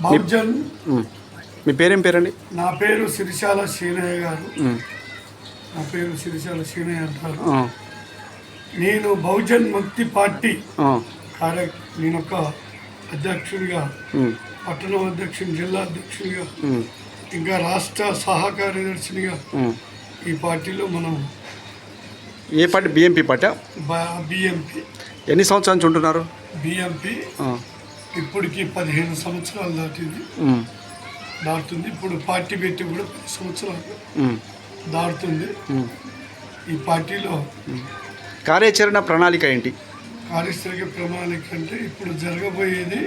బహుజన్. మీ పేరేం పేరండి? నా పేరు సిరిశాల శ్రీనయ్య గారు. నా పేరు సిరిశాల శ్రీనయ్య అంటారు. నేను బహుజన్ ముక్తి పార్టీ నేను ఒక అధ్యక్షుడిగా, పట్టణ అధ్యక్షుని, జిల్లా అధ్యక్షునిగా, ఇంకా రాష్ట్ర సహా కార్యదర్శినిగా ఈ పార్టీలో మనం. ఏ పార్టీ? BMP party? బిఎంపీ. ఎన్ని సంవత్సరాల నుంచి ఉంటున్నారు? బిఎంపీ ఇప్పటికి 15 సంవత్సరాలు దాటుతుంది. ఇప్పుడు పార్టీ పెట్టి కూడా 10 సంవత్సరాలు దాటుతుంది. ఈ పార్టీలో కార్యాచరణ ప్రణాళిక ఏంటి? కార్యాచరణ ప్రణాళిక అంటే ఇప్పుడు జరగబోయేది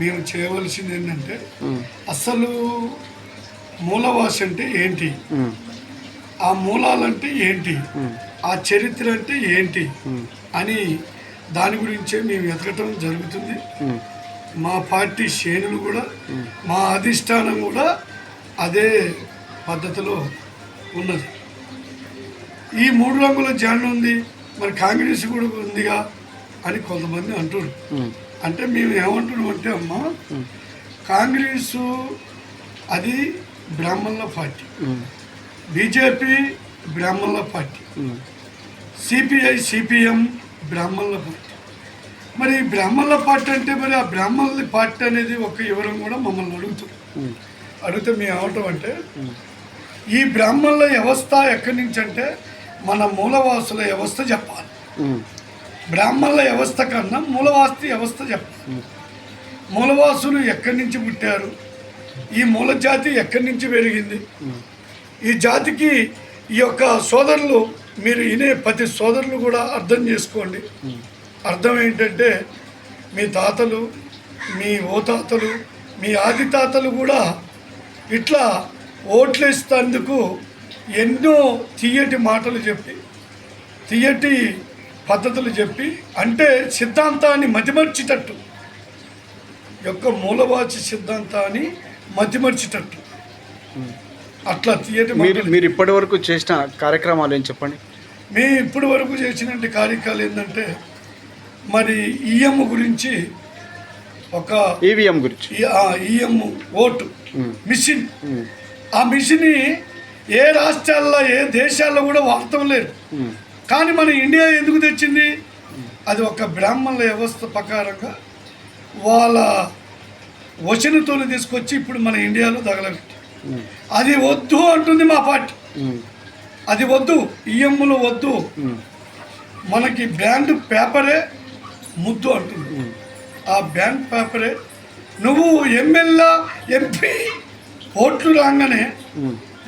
మేము చేయవలసింది ఏంటంటే, అసలు మూలవాసి అంటే ఏంటి, ఆ మూలాలంటే ఏంటి, ఆ చరిత్ర అంటే ఏంటి అని దాని గురించే మేము ఎదగటం జరుగుతుంది. మా పార్టీ శ్రేణులు కూడా, మా అధిష్టానం కూడా అదే పద్ధతిలో ఉన్నది. ఈ 3 రంగుల జెండా ఉంది, మరి కాంగ్రెస్ కూడా ఉందిగా అని కొంతమంది అంటున్నారు. అంటే మేము ఏమంటున్నాం అంటే, అమ్మ, కాంగ్రెసు అది బ్రాహ్మణుల పార్టీ, బీజేపీ బ్రాహ్మణుల పార్టీ, సిపిఐ సిపిఎం బ్రాహ్మణుల పార్టీ. మరి బ్రాహ్మణుల పార్టీ అంటే మరి ఆ బ్రాహ్మణుల పార్టీ అనేది ఒక వివరం కూడా మమ్మల్ని అడిగితే మేము ఏమంటాం అంటే, ఈ బ్రాహ్మణుల వ్యవస్థ ఎక్కడి నుంచి అంటే మన మూలవాసుల వ్యవస్థ చెప్పాలి. బ్రాహ్మణుల వ్యవస్థ కన్నా మూలవాసి వ్యవస్థ చెప్పాలి. మూలవాసులు ఎక్కడి నుంచి పుట్టారు, ఈ మూల జాతి ఎక్కడి నుంచి పెరిగింది, ఈ జాతికి ఈ యొక్క సోదరులు, మీరు వినే ప్రతి సోదరులు కూడా అర్థం చేసుకోండి. అర్థం ఏంటంటే, మీ తాతలు, మీ ఓ తాతలు, మీ ఆది తాతలు కూడా ఇట్లా ఓట్లేసేందుకు ఎన్నో తీయటి మాటలు చెప్పి, తీయటి పద్ధతులు చెప్పి, అంటే సిద్ధాంతాన్ని మతిమర్చేటట్టు, యొక్క మూలవాచి సిద్ధాంతాన్ని మతిమర్చేటట్టు అట్లా తీయటి. మీరు ఇప్పటి వరకు చేసిన కార్యక్రమాలు ఏం చెప్పండి? మేము ఇప్పటి వరకు చేసినట్టు కార్యక్రమాలు ఏంటంటే, మరి ఈఎం గురించి, ఒక ఈవీఎం గురించి, ఈఎం ఓటు మిషన్, ఆ మిషన్ ఏ రాష్ట్రాల్లో ఏ దేశాల్లో కూడా వాడటం లేదు. కానీ మన ఇండియా ఎందుకు తెచ్చింది? అది ఒక బ్రాహ్మణుల వ్యవస్థ ప్రకారంగా వాళ్ళ వచనతో తీసుకొచ్చి ఇప్పుడు మన ఇండియాలో తగలబెట్టి, అది వద్దు అంటుంది మా పార్టీ. అది వద్దు, ఈఎంలు వద్దు, మనకి బ్యాండ్ పేపరే ముద్దు అంటుంది. ఆ బ్యాండ్ పేపరే, నువ్వు ఎమ్మెల్యే ఎంపీ ఓట్లు రాగానే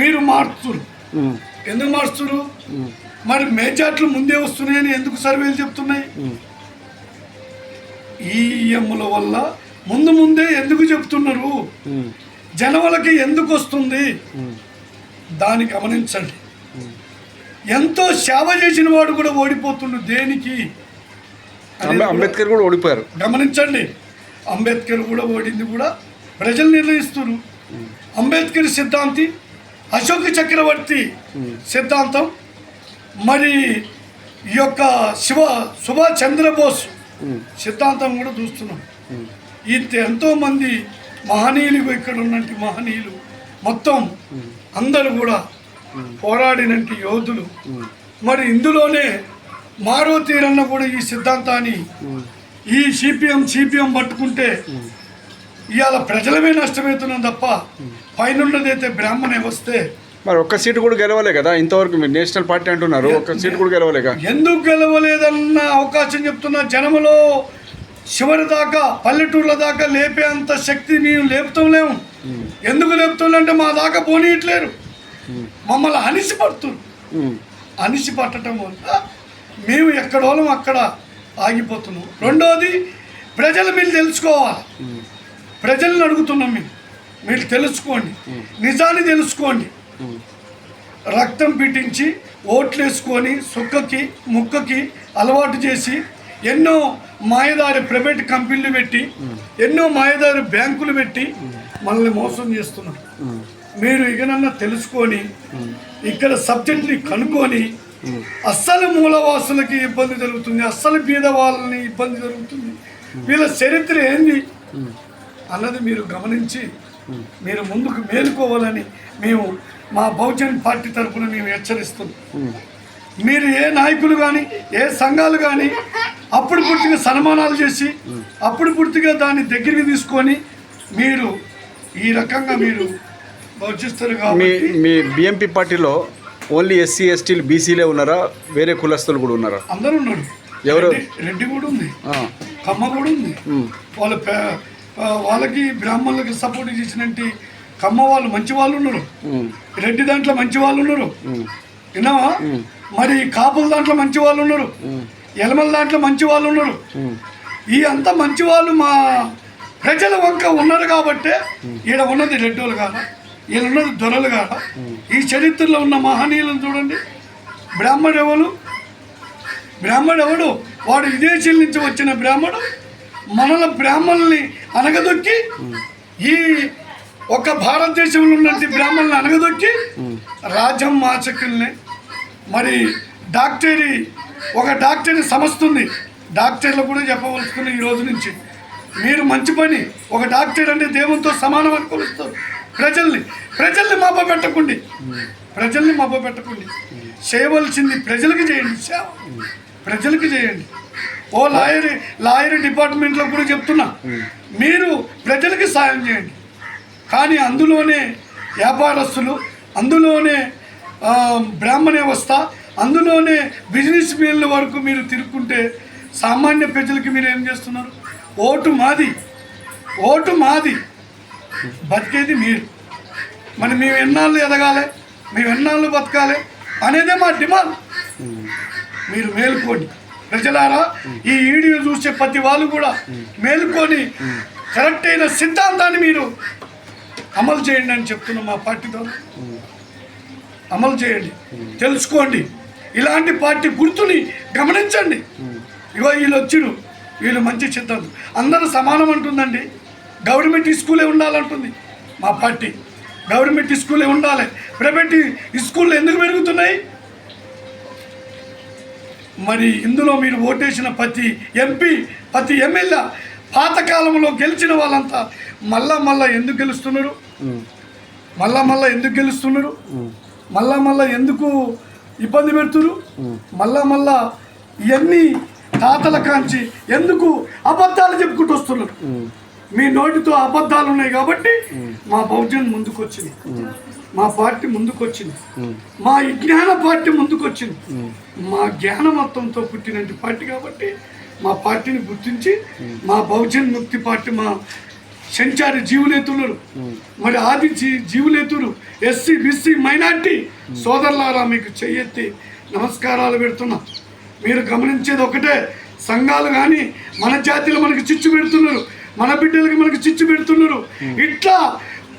మీరు మార్చుతురు. ఎందుకు మార్చుతురు? మరి మేజార్టీలు ముందే వస్తున్నాయని ఎందుకు సర్వేలు చెప్తున్నాయి? ఈఎంల వల్ల ముందే ఎందుకు చెప్తున్నారు? జనవలకి ఎందుకు వస్తుంది? దాన్ని గమనించండి. ఎంతో సేవ చేసిన వాడు కూడా ఓడిపోతుండు. దేనికి? అంబేద్కర్ కూడా ఓడిపోయారు. గమనించండి, అంబేద్కర్ కూడా ఓడింది కూడా ప్రజలు నిర్ణయిస్తున్నారు. అంబేద్కర్ సిద్ధాంతి, అశోక చక్రవర్తి సిద్ధాంతం, మరి ఈ యొక్క సుభాష్ చంద్రబోస్ సిద్ధాంతం కూడా చూస్తున్నాం. ఎంతోమంది మహనీయులు, ఇక్కడ ఉన్నట్టు మహనీయులు మొత్తం అందరూ కూడా పోరాడినట్టు యోధులు. మరి ఇందులోనే మారో తీరన్న కూడా ఈ సిద్ధాంతాన్ని, ఈ సిపిఎం పట్టుకుంటే ఇవాళ ప్రజలమే నష్టమవుతున్నాం తప్ప పైనున్నదైతే బ్రాహ్మణ వ్యవస్థే. మరి ఒక్క సీటు కూడా గెలవలే కదా ఇంతవరకు? మీరు నేషనల్ పార్టీ అంటున్నారు, ఒక్క సీటు కూడా గెలవలేక. ఎందుకు గెలవలేదన్న అవకాశం చెప్తున్నా. జనములో చివరి దాకా, పల్లెటూర్ల దాకా లేపే అంత శక్తి మేము లేపుతాంలేము. ఎందుకు లేపుతాం అంటే మా దాకా పోనీయట్లేరు, మమ్మల్ని అనిసి పడుతున్నారు. అనిసి పట్టడం వల్ల మేము ఎక్కడోళ్ళం అక్కడ ఆగిపోతున్నాం. రెండోది, ప్రజలు మీరు తెలుసుకోవాలి. ప్రజలను అడుగుతున్నాం, మీరు తెలుసుకోండి, నిజాన్ని తెలుసుకోండి. రక్తం పీటించి ఓట్లు వేసుకొని సుక్కకి ముక్కకి అలవాటు చేసి ఎన్నో మాయదారి ప్రైవేట్ కంపెనీలు పెట్టి, ఎన్నో మాయదారి బ్యాంకులు పెట్టి మనల్ని మోసం చేస్తున్నారు. మీరు ఇకనన్నా తెలుసుకొని ఇక్కడ సబ్జెక్ట్ని కనుక్కొని, అస్సలు మూలవాసులకి ఇబ్బంది జరుగుతుంది, అస్సలు బీద వాళ్ళని ఇబ్బంది జరుగుతుంది, వీళ్ళ చరిత్ర ఏంది, అన్నది మీరు గమనించి మీరు ముందుకు మేలుకోవాలని మేము మా బహుజన్ పార్టీ తరఫున మేము హెచ్చరిస్తున్నాం. మీరు ఏ నాయకులు కానీ ఏ సంఘాలు కానీ అప్పుడు పూర్తిగా సన్మానాలు చేసి అప్పుడు పూర్తిగా దాన్ని దగ్గరికి తీసుకొని మీరు ఈ రకంగా మీరు భవిష్యత్తు కాబట్టి మీ బిఎంపి పార్టీలో ఓన్లీ ఎస్సీ ఎస్టీలు బీసీలే ఉన్నారా, వేరే కులస్తులు కూడా ఉన్నారా? అందరూ ఉన్నారు. ఎవరు? రెడ్డి కూడా ఉంది, కమ్మ కూడా ఉంది. వాళ్ళకి బ్రాహ్మణులకి సపోర్ట్ చేసినట్టు కమ్మ వాళ్ళు మంచి వాళ్ళు ఉన్నారు, రెడ్డి దాంట్లో మంచి వాళ్ళు ఉన్నారు, విన్నావా? మరి కాపుల దాంట్లో మంచి వాళ్ళు ఉన్నారు, ఎలమల దాంట్లో మంచి వాళ్ళు ఉన్నారు. ఈ అంతా మంచి వాళ్ళు మా ప్రజల వంక ఉన్నారు కాబట్టి ఈడ ఉన్నది రెడ్డోలు కాదా, ఈయన ఉన్నది దొరలు కాదా? ఈ చరిత్రలో ఉన్న మహనీయులను చూడండి. బ్రాహ్మడెవడు వాడు విదేశీల నుంచి వచ్చిన బ్రాహ్మడు మనల బ్రాహ్మణుల్ని అనగదొక్కి ఈ ఒక భారతదేశంలో ఉన్నటువంటి బ్రాహ్మణుల్ని అనగదొక్కి రాజ్యం మార్చకుల్ని మరి ఒక డాక్టరీ సంస్థ ఉంది. డాక్టర్లు కూడా చెప్పవలసుకుని ఈ రోజు నుంచి మీరు మంచి పని, ఒక డాక్టర్ అంటే దేవునితో సమానం అని కొలుస్తారు. ప్రజల్ని మభ్యపెట్టకండి, చేయవలసింది ప్రజలకు చేయండి, సేవ ప్రజలకు చేయండి. ఓ లాయర్ డిపార్ట్మెంట్లో కూడా చెప్తున్నా, మీరు ప్రజలకి సాయం చేయండి. కానీ అందులోనే వ్యాపారస్తులు, అందులోనే బ్రాహ్మణ వ్యవస్థ, అందులోనే బిజినెస్ మెన్ల వరకు మీరు తిరుక్కుంటే సామాన్య ప్రజలకి మీరు ఏం చేస్తున్నారు? ఓటు మాది, బతికేది మీరు. మరి మేము ఎన్నాళ్ళు ఎదగాలి, మేము ఎన్నాళ్ళు బతకాలి అనేదే మా డిమాండ్. మీరు మేలుకోండి ప్రజలారా. ఈ వీడియో చూసే ప్రతి వాళ్ళు కూడా మేలుకొని కరెక్ట్ అయిన సిద్ధాంతాన్ని మీరు అమలు చేయండి అని చెప్తున్నాం. మా పార్టీతో అమలు చేయండి, తెలుసుకోండి. ఇలాంటి పార్టీ గుర్తుని గమనించండి. ఇగో వీళ్ళు మంచి సిద్ధాంతం, అందరూ సమానం అంటుందండి. గవర్నమెంట్ స్కూలే ఉండాలంటుంది మా పార్టీ. గవర్నమెంట్ స్కూలే ఉండాలి. ప్రైవేట్ స్కూళ్ళు ఎందుకు పెరుగుతున్నాయి? మరి ఇందులో మీరు ఓటేసిన ప్రతి ఎంపీ, ప్రతి ఎమ్మెల్యే పాతకాలంలో గెలిచిన వాళ్ళంతా మళ్ళా ఎందుకు గెలుస్తున్నారు? మళ్ళా ఎందుకు ఇబ్బంది పెడుతున్నారు? మళ్ళా ఇవన్నీ తాతల కాంచి ఎందుకు అబద్ధాలు చెప్పుకుంటూ వస్తున్నారు? మీ నోటితో అబద్ధాలు ఉన్నాయి కాబట్టి మా బహుజన్ ముందుకు వచ్చింది, మా పార్టీ ముందుకు వచ్చింది, మా విజ్ఞాన పార్టీ ముందుకు వచ్చింది. మా జ్ఞానమత్వంతో పుట్టినటువంటి పార్టీ కాబట్టి మా పార్టీని గుర్తించి మా బహుజన్ ముక్తి పార్టీ, మా సంచారి జీవులేతులు, మరి ఆది జీవులేతులు, ఎస్సీ బీసీ మైనార్టీ సోదరులారా మీకు చెయ్యెత్తి నమస్కారాలు పెడుతున్నా. మీరు గమనించేది ఒకటే, సంఘాలు కానీ మన జాతిలో మనకు చిచ్చు పెడుతున్నారు, మన బిడ్డలకి మనకు చిచ్చు పెడుతున్నారు. ఇట్లా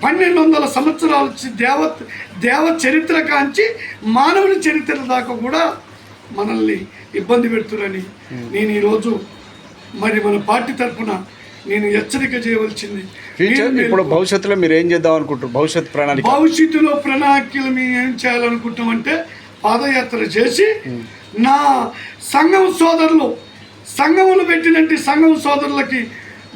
1200 సంవత్సరాలు దేవ చరిత్ర కాంచి మానవుని చరిత్ర దాకా కూడా మనల్ని ఇబ్బంది పెడుతున్నారని నేను ఈరోజు మరి మన పార్టీ తరఫున నేను హెచ్చరిక చేయవలసింది. ఇప్పుడు భవిష్యత్తులో మీరు ఏం చేద్దాం అనుకుంటారు? భవిష్యత్తులో ప్రణాళికలు మేము ఏం చేయాలనుకుంటామంటే పాదయాత్ర చేసి నా సంఘములు పెట్టినట్టు సంఘం సోదరులకి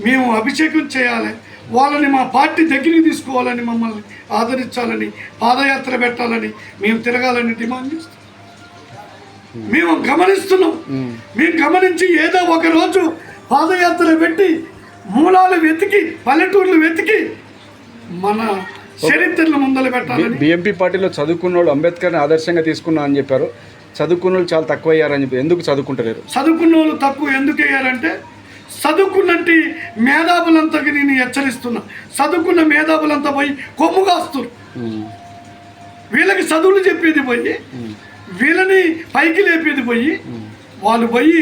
మేము అభిషేకం చేయాలి, వాళ్ళని మా పార్టీ దగ్గరికి తీసుకోవాలని, మమ్మల్ని ఆదరించాలని, పాదయాత్ర పెట్టాలని, మేము తిరగాలని డిమాండ్ చేస్తాం. మేము గమనించి ఏదో ఒక రోజు పాదయాత్ర పెట్టి మూలాలు వెతికి, పల్లెటూర్లు వెతికి మన చరిత్రను ముందలు పెట్టాలని. బిఎంపీ పార్టీలో చదువుకున్న వాళ్ళు అంబేద్కర్ని ఆదర్శంగా తీసుకున్నా అని చెప్పారు. చదువుకున్న వాళ్ళు చాలా తక్కువ అయ్యారని చెప్పి ఎందుకు చదువుకుంటలేరు? చదువుకున్న వాళ్ళు తక్కువ ఎందుకు అయ్యారంటే చదువుకున్నట్టు మేధావులంతకి నేను హెచ్చరిస్తున్నా. చదువుకున్న మేధావులంతా పోయి కొమ్ము కాస్తారు. వీళ్ళకి చదువులు చెప్పేది పోయి, వీళ్ళని పైకి లేపేది పోయి, వాళ్ళు పోయి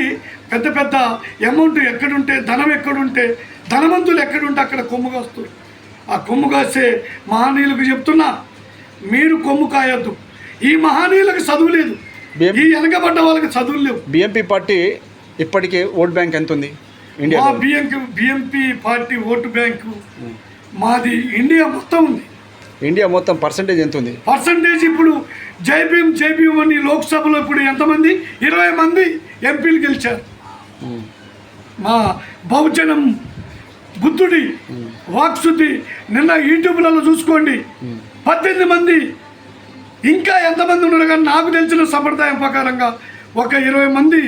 పెద్ద పెద్ద అమౌంట్ ఎక్కడుంటే, ధనం ఎక్కడుంటే, ధనవంతులు ఎక్కడుంటే అక్కడ కొమ్ము కాస్తారు. ఆ కొమ్ము కాసే మహనీయులకు చెప్తున్నా, మీరు కొమ్ము కాయొద్దు. ఈ మహనీయులకు చదువు లేదు, ఈ వెనకబడ్డ వాళ్ళకి చదువులు లేవు. బిఎంపీ పార్టీ ఇప్పటికే ఓట్ బ్యాంక్ ఎంత ఉంది India? BMP party vote bank మాది ఇండియా మొత్తం ఉంది. ఇండియా మొత్తం పర్సంటేజ్ ఎంత ఉంది? పర్సంటేజ్ ఇప్పుడు జై భీమ్ అని లోక్సభలో ఇప్పుడు ఎంతమంది? 20 మంది ఎంపీలు గెలిచారు. మా బహుజనం బుద్ధుడి వాక్శుద్ధి నిన్న యూట్యూబ్లలో చూసుకోండి 18 మంది ఇంకా ఎంతమంది ఉన్నారు కానీ నాకు తెలిసిన సంప్రదాయం ప్రకారంగా ఒక 20 మంది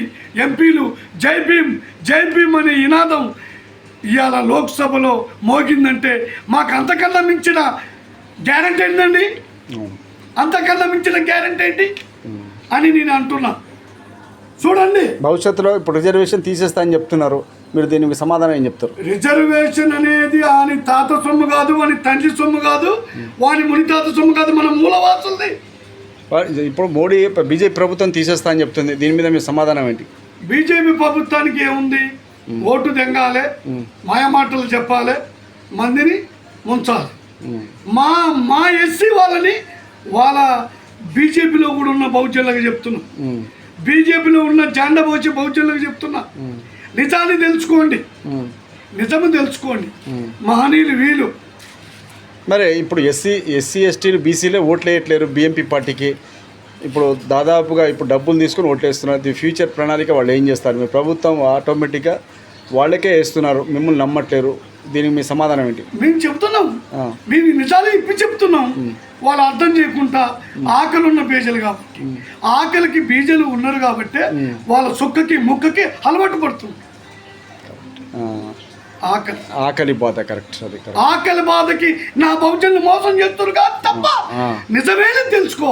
ఎంపీలు జై భీమ్ అనే నినాదం ఇవాళ లోక్సభలో మోగిందంటే మాకు అంతకన్నా మించిన గ్యారంటీ ఏంటండి? అంతకన్నా మించిన గ్యారంటీ ఏంటి అని నేను అంటున్నా. చూడండి, భవిష్యత్తులో ఇప్పుడు రిజర్వేషన్ తీసేస్తా అని చెప్తున్నారు, మీరు దీనికి సమాధానం ఏం చెప్తారు? రిజర్వేషన్ అనేది వాని తాత సొమ్ము కాదు, వాని తండ్రి సొమ్ము కాదు, వాని మునితాత సొమ్ము కాదు, మన మూలవాసులది. ఇప్పుడు మోడీ బీజేపీ ప్రభుత్వం తీసేస్తా అని చెప్తుంది, దీని మీద మీ సమాధానం ఏంటి? బీజేపీ ప్రభుత్వానికి ఏముంది? ఓటు తెంగాలి, మాయమాటలు చెప్పాలి, మందిని ముంచాలి. మా ఎస్సీ వాళ్ళని వాళ్ళ బీజేపీలో కూడా ఉన్న బహుజనులకు చెప్తున్నా, బీజేపీలో ఉన్న జెండా పోచి బహుజనులకు చెప్తున్నా, నిజాన్ని తెలుసుకోండి, నిజము తెలుసుకోండి. మహనీయులు వీళ్ళు. మరి ఇప్పుడు ఎస్సీ ఎస్టీలు బీసీలే ఓట్లు వేయట్లేరు బీఎంపీ పార్టీకి. ఇప్పుడు దాదాపుగా ఇప్పుడు డబ్బులు తీసుకొని ఓట్లు వేస్తున్నారు. ది ఫ్యూచర్ ప్రణాళిక వాళ్ళు ఏం చేస్తారు? మీ ప్రభుత్వం ఆటోమేటిక్గా వాళ్ళకే వేస్తున్నారు, మిమ్మల్ని నమ్మట్లేరు, దీనికి మీ సమాధానం ఏంటి? మేము చెప్తున్నాం, మేము నిజాలు ఇప్పి చెప్తున్నాం. వాళ్ళు అర్థం చేయకుండా ఆకలి ఉన్న బీజలు కాబట్టి, ఆకలికి బీజలు ఉన్నారు కాబట్టి వాళ్ళ సుక్కకి ముక్కకి అలవాటు పడుతుంది. ఆకలి బాధ కరెక్ట్. అది ఆకలి బాధకి నా బహుజనులు మోసం చేస్తారు కాదు తప్ప నిజమేనే తెలుసుకో.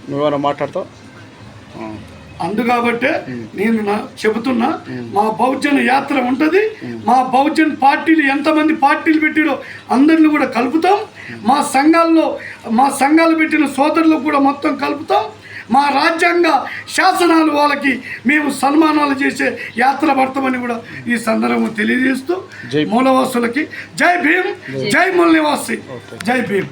నువ్వేమైనా మాట్లాడతావు? అందుకాబట్టే నేను చెబుతున్నా, మా బహుజన యాత్ర ఉంటుంది. మా బహుజన్ పార్టీలు ఎంతమంది పార్టీలు పెట్టిరో అందరిని కూడా కలుపుతాం. మా సంఘాలు పెట్టిన సోదరులు కూడా మొత్తం కలుపుతాం. మా రాజ్యాంగ శాసనాలు వాళ్ళకి మేము సన్మానాలు చేసే యాత్ర పడతామని కూడా ఈ సందర్భం తెలియజేస్తూ మూలవాసులకి జై భీమ్, జై మూల నివాసి, జై భీమ్.